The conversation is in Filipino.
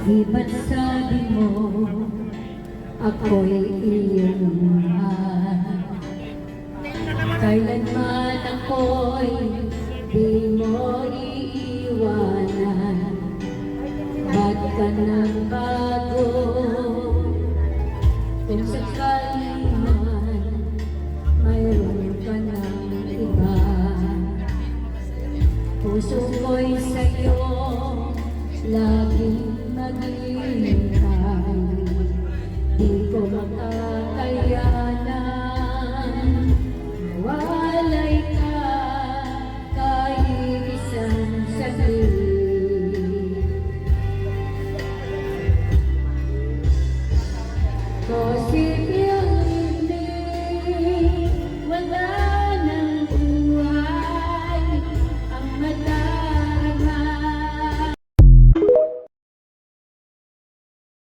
Di ba't sabi mo ako'y iyong mahal? Kailanman ako'y di mo iiwanan. Ba't ka nagbago? Kung sakali man mayroon ka ng iba, puso ko'y sa'yo laging maghihintay. Di ko